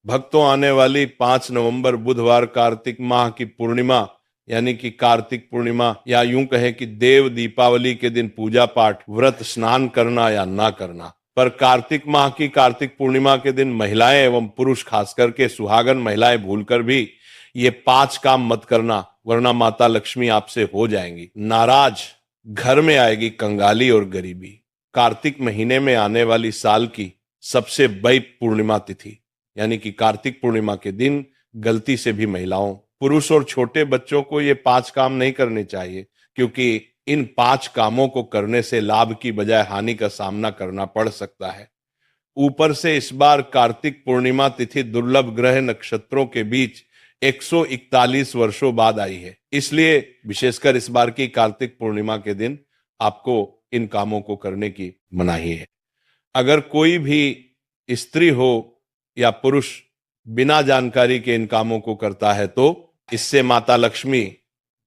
भक्तों, आने वाली 5 नवंबर बुधवार कार्तिक माह की पूर्णिमा यानी कि कार्तिक पूर्णिमा, या यूं कहें कि देव दीपावली के दिन पूजा पाठ, व्रत, स्नान करना या ना करना। पर कार्तिक माह की कार्तिक पूर्णिमा के दिन महिलाएं एवं पुरुष, खास करके सुहागन महिलाएं, भूलकर भी ये 5 काम मत करना, वरना माता लक्ष्मी आपसे हो जाएंगी नाराज। घर में आएगी कंगाली और गरीबी। कार्तिक महीने में आने वाली साल की सबसे बड़ी पूर्णिमा तिथि यानी कि कार्तिक पूर्णिमा के दिन गलती से भी महिलाओं, पुरुष और छोटे बच्चों को ये 5 काम नहीं करने चाहिए, क्योंकि इन 5 कामों को करने से लाभ की बजाय हानि का सामना करना पड़ सकता है। ऊपर से इस बार कार्तिक पूर्णिमा तिथि दुर्लभ ग्रह नक्षत्रों के बीच 141 वर्षों बाद आई है, इसलिए विशेषकर इस बार की कार्तिक पूर्णिमा के दिन आपको इन कामों को करने की मनाही है। अगर कोई भी स्त्री हो या पुरुष बिना जानकारी के इन कामों को करता है तो इससे माता लक्ष्मी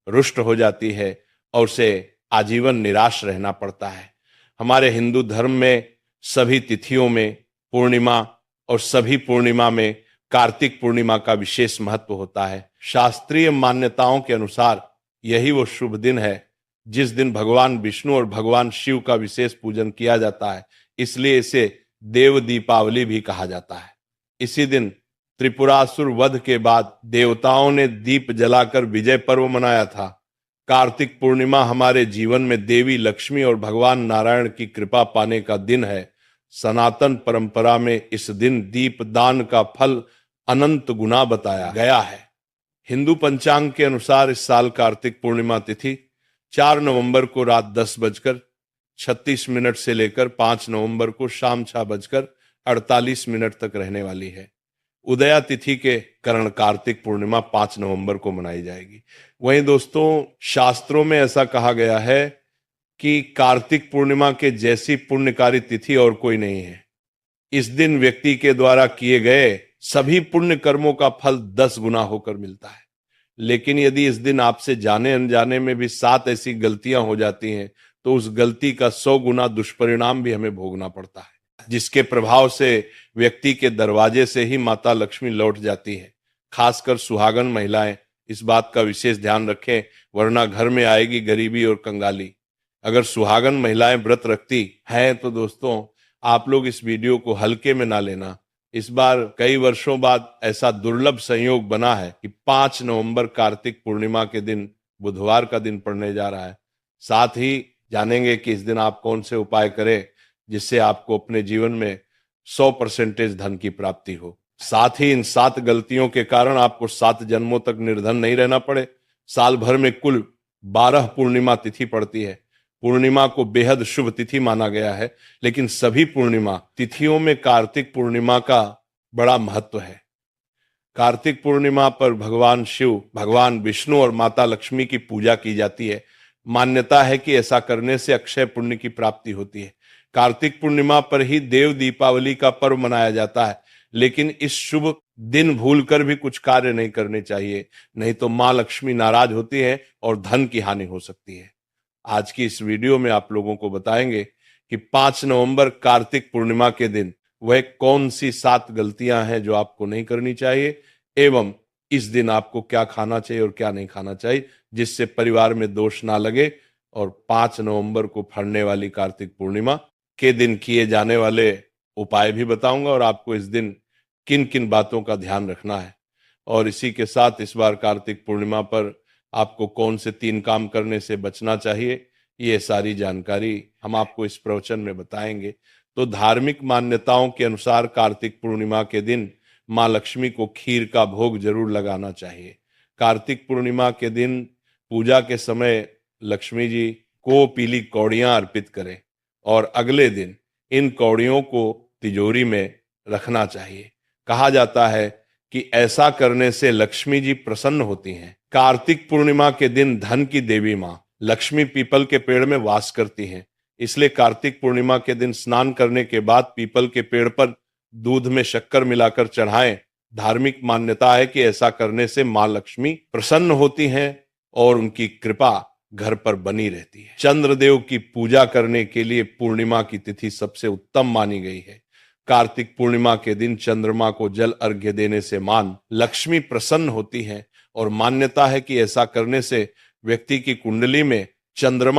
रुष्ट हो जाती है और उसे आजीवन निराश रहना पड़ता है। हमारे हिंदू धर्म में सभी तिथियों में पूर्णिमा और सभी पूर्णिमा में कार्तिक पूर्णिमा का विशेष महत्व होता है। शास्त्रीय मान्यताओं के अनुसार यही वो शुभ दिन है जिस दिन भगवान विष्णु और भगवान शिव का विशेष पूजन किया जाता है, इसलिए इसे देव दीपावली भी कहा जाता है। इसी दिन त्रिपुरासुर वध के बाद देवताओं ने दीप जलाकर विजय पर्व मनाया था। कार्तिक पूर्णिमा हमारे जीवन में देवी लक्ष्मी और भगवान नारायण की कृपा पाने का दिन है। सनातन परंपरा में इस दिन दीप दान का फल अनंत गुना बताया गया है। हिंदू पंचांग के अनुसार इस साल कार्तिक पूर्णिमा तिथि 4 नवंबर को रात 10:36 से लेकर 5 नवंबर को शाम 6:48 तक रहने वाली है। उदया तिथि के कारण कार्तिक पूर्णिमा 5 नवंबर को मनाई जाएगी। वहीं दोस्तों, शास्त्रों में ऐसा कहा गया है कि कार्तिक पूर्णिमा के जैसी पुण्यकारी तिथि और कोई नहीं है। इस दिन व्यक्ति के द्वारा किए गए सभी पुण्य कर्मों का फल 10 गुना होकर मिलता है। लेकिन यदि इस दिन आपसे जाने अनजाने में भी 7 ऐसी गलतियां हो जाती हैं तो उस गलती का 100 गुना दुष्परिणाम भी हमें भोगना पड़ता है, जिसके प्रभाव से व्यक्ति के दरवाजे से ही माता लक्ष्मी लौट जाती है। खासकर सुहागन महिलाएं इस बात का विशेष ध्यान रखें, वरना घर में आएगी गरीबी और कंगाली। अगर सुहागन महिलाएं व्रत रखती हैं तो दोस्तों, आप लोग इस वीडियो को हल्के में ना लेना। इस बार कई वर्षों बाद ऐसा दुर्लभ संयोग बना है कि 5 नवंबर कार्तिक पूर्णिमा के दिन बुधवार का दिन पड़ने जा रहा है। साथ ही जानेंगे कि इस दिन आप कौन से उपाय करें जिससे आपको अपने जीवन में 100% धन की प्राप्ति हो। साथ ही इन 7 गलतियों के कारण आपको 7 जन्मों तक निर्धन नहीं रहना पड़े। साल भर में कुल 12 पूर्णिमा तिथि पड़ती है। पूर्णिमा को बेहद शुभ तिथि माना गया है, लेकिन सभी पूर्णिमा तिथियों में कार्तिक पूर्णिमा का बड़ा महत्व है। कार्तिक पूर्णिमा पर भगवान शिव, भगवान विष्णु और माता लक्ष्मी की पूजा की जाती है। मान्यता है कि ऐसा करने से अक्षय पुण्य की प्राप्ति होती है। कार्तिक पूर्णिमा पर ही देव दीपावली का पर्व मनाया जाता है, लेकिन इस शुभ दिन भूलकर भी कुछ कार्य नहीं करने चाहिए, नहीं तो मां लक्ष्मी नाराज होती है और धन की हानि हो सकती है। आज की इस वीडियो में आप लोगों को बताएंगे कि 5 नवंबर कार्तिक पूर्णिमा के दिन वह कौन सी 7 गलतियां हैं जो आपको नहीं करनी चाहिए, एवं इस दिन आपको क्या खाना चाहिए और क्या नहीं खाना चाहिए जिससे परिवार में दोष ना लगे। और 5 नवंबर को पड़ने वाली कार्तिक पूर्णिमा के दिन किए जाने वाले उपाय भी बताऊंगा और आपको इस दिन किन किन बातों का ध्यान रखना है। और इसी के साथ इस बार कार्तिक पूर्णिमा पर आपको कौन से 3 काम करने से बचना चाहिए, ये सारी जानकारी हम आपको इस प्रवचन में बताएंगे। तो धार्मिक मान्यताओं के अनुसार कार्तिक पूर्णिमा के दिन मां लक्ष्मी को खीर का भोग जरूर लगाना चाहिए। कार्तिक पूर्णिमा के दिन पूजा के समय लक्ष्मी जी को पीली कौड़ियां अर्पित करें और अगले दिन इन कौड़ियों को तिजोरी में रखना चाहिए। कहा जाता है कि ऐसा करने से लक्ष्मी जी प्रसन्न होती हैं। कार्तिक पूर्णिमा के दिन धन की देवी मां लक्ष्मी पीपल के पेड़ में वास करती हैं, इसलिए कार्तिक पूर्णिमा के दिन स्नान करने के बाद पीपल के पेड़ पर दूध में शक्कर मिलाकर चढ़ाएं। धार्मिक मान्यता है कि ऐसा करने से मां लक्ष्मी प्रसन्न होती हैं और उनकी कृपा घर पर बनी रहती है। चंद्रदेव की पूजा करने के लिए पूर्णिमा की तिथि सबसे उत्तम मानी गई है। कार्तिक पूर्णिमा के दिन चंद्रमा को जल अर्घ्य देने से लक्ष्मी प्रसन्न होती है और मान्यता है कि ऐसा करने से व्यक्ति की कुंडली में चंद्रमा